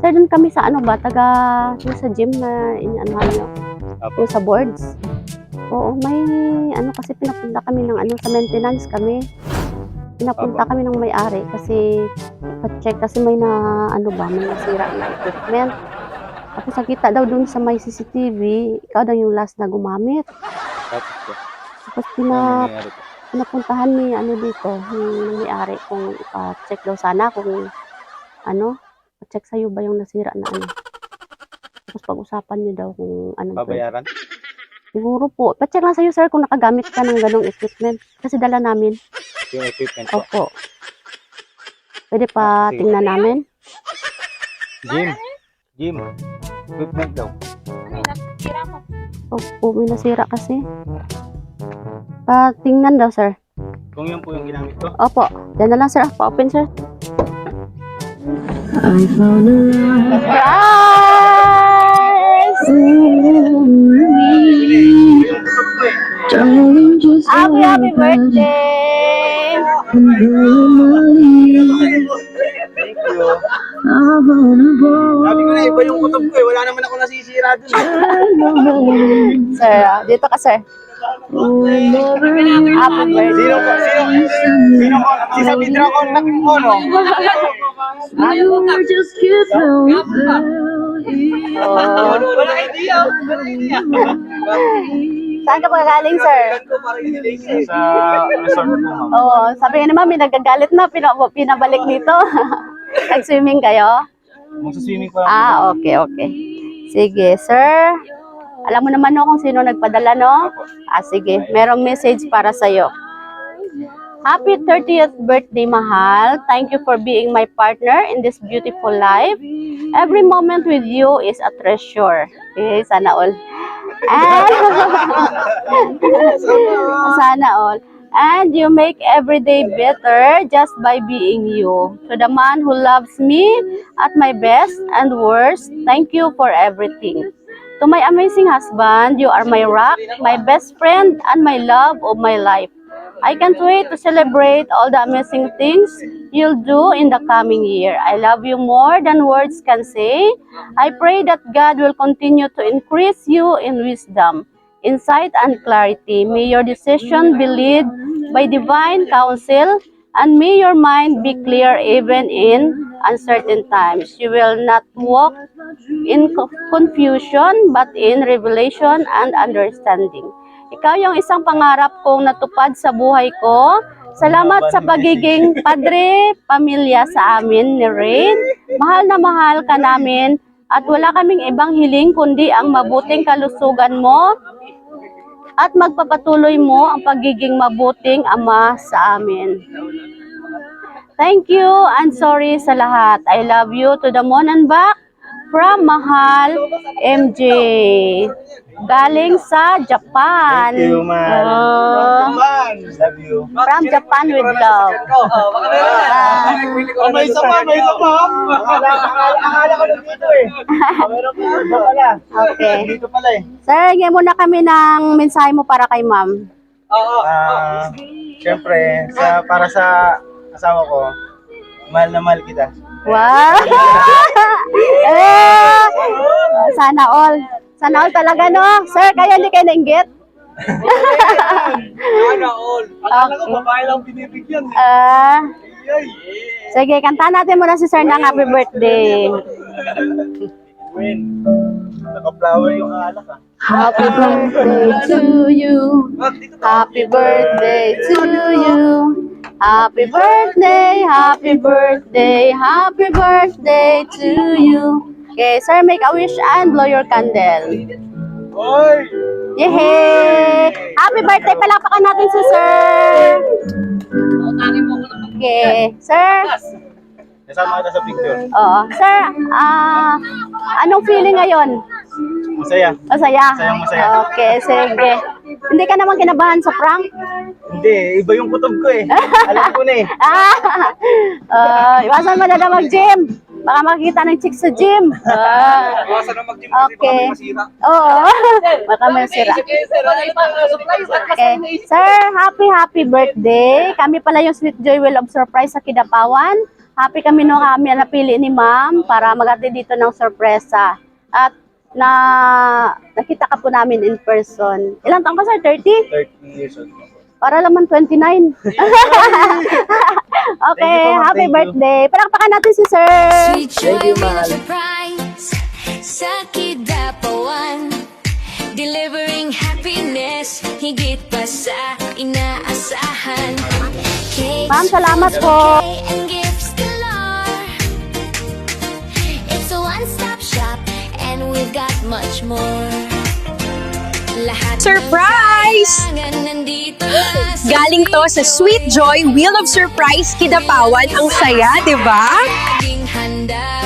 Sir, dun kami sa ano ba, yung sa gym na inanuhan nyo, Apo. yung sa boards. Oo, may ano kasi pinapunta kami ng ano, sa maintenance kami. Pinapunta kami ng may-ari kasi ipa-check kasi may na ano ba, may nasira na equipment. Tapos nakita daw dun sa may CCTV, ikaw daw yung last na gumamit. Tapos po. Tapos Ano nangyayari po? pinapuntahan ni ano dito, yung may-ari kung ipa-check daw sana kung ano, check sa'yo ba yung nasira na ano. Tapos pag-usapan niyo daw kung ano. Babayaran? Siguro po. Pa-check lang sa'yo, sir, kung nakagamit ka ng ganong equipment. Kasi dala namin. Yung equipment po. Opo. Pwede pa Sige. tingnan namin? Gym. Equipment daw. Opo, may nasira kasi. Pa-tingnan daw, sir. Kung yun po yung ginamit ko. Opo. Diyan na lang, sir. Pa-open, sir. I found a darling, just Happy birthday! Thank you. Sabi ko na, iba yung kutob ko eh. Wala naman ako nasisira dun eh. Sir, dito ka, sir. Happy birthday. Sino ko? Sino ko? Si sa Vidra contact mo, no? just keep Wala idea. Saan ka pa galing, sir? Sa resort po, ma'am. Oo, sabi nga naman, may nagagalit na, pinabalik dito. Nag-swimming kayo? Magsaswimming ko lang. Okay. Sige, sir. Alam mo naman no kung sino nagpadala, no? Sige. Merong message para sa'yo. Happy 30th birthday, mahal. Thank you for being my partner in this beautiful life. Every moment with you is a treasure. Okay, sana all. And sana all. And you make every day better just by being you. To the man who loves me at my best and worst, thank you for everything. To my amazing husband, you are my rock, my best friend, and my love of my life. I can't wait to celebrate all the amazing things you'll do in the coming year. I love you more than words can say. I pray that God will continue to increase you in wisdom, insight, and clarity. May your decision be led by divine counsel, and may your mind be clear even in uncertain times. You will not walk in confusion, but in revelation and understanding. Ikaw yung isang pangarap kong natupad sa buhay ko. Salamat sa pagiging padre, pamilya sa amin ni Rain. Mahal na mahal ka namin at wala kaming ibang hiling kundi ang mabuting kalusugan mo at magpapatuloy mo ang pagiging mabuting ama sa amin. Thank you and sorry sa lahat. I love you to the moon and back. From Mahal MJ. Galing sa Japan. Thank you, man. Love you. From Japan with love. May isa pa. Akala ko na dito eh. Meron pa. Dito pala. Okay. Dito pala eh. Sir, hingin muna kami ng mensahe mo para kay ma'am. Siyempre, para sa asawa ko, mahal na mahal kita. Wow! Sana all. Sana all talaga, no? Sir, kaya hindi kayo nainggit? Sana all. Akala ko babae lang binibigyan. Sige, kantahan natin muna si Sir ng happy birthday. Win. Naka-flower yung alak ah. Happy birthday to you. Happy birthday to you. Happy birthday, happy birthday, happy birthday to you. Okay, sir, make a wish and blow your candle. Oy! Yehey! Happy birthday! Palakpakan natin si sir! Okay, sir. Nasama kita sa picture. Oo. Sir, anong feeling ngayon? Masaya. Masaya? Masaya. Okay, sige. Hindi ka naman kinabahan sa prank? Hindi, iba yung kutob ko eh. Alam ko na eh. Iwasan mo na mag-gym. Baka makikita ng chick sa gym. Iwasan na mag-gym kasi baka may masira. Oo. Baka may masira. Okay. Sir, happy birthday. Kami pala yung Sweet Joy Will of Surprise sa Kidapawan. Happy kami nung kami napili ni ma'am para maghatid dito ng sorpresa. At nakita ka po namin in person. Ilang taong ka, sir? 30? 30 years old po. Para laman 29. Okay, happy Thank you. birthday. Palakpakan natin si sir. Sweet Thank joy you, with a mahal. surprise sa Kidapawan, delivering happiness higit pa sa inaasahan. Cakes, Ma'am, salamat fruit, po. bouquet, and gifts galore. It's a one-stop shop and we've got much more. Lahat ng Surprise! kailangan nandito na sa Galing to sa Sweet Joy Wheel of Surprise Kidapawan. Ang saya, di ba? laging handa.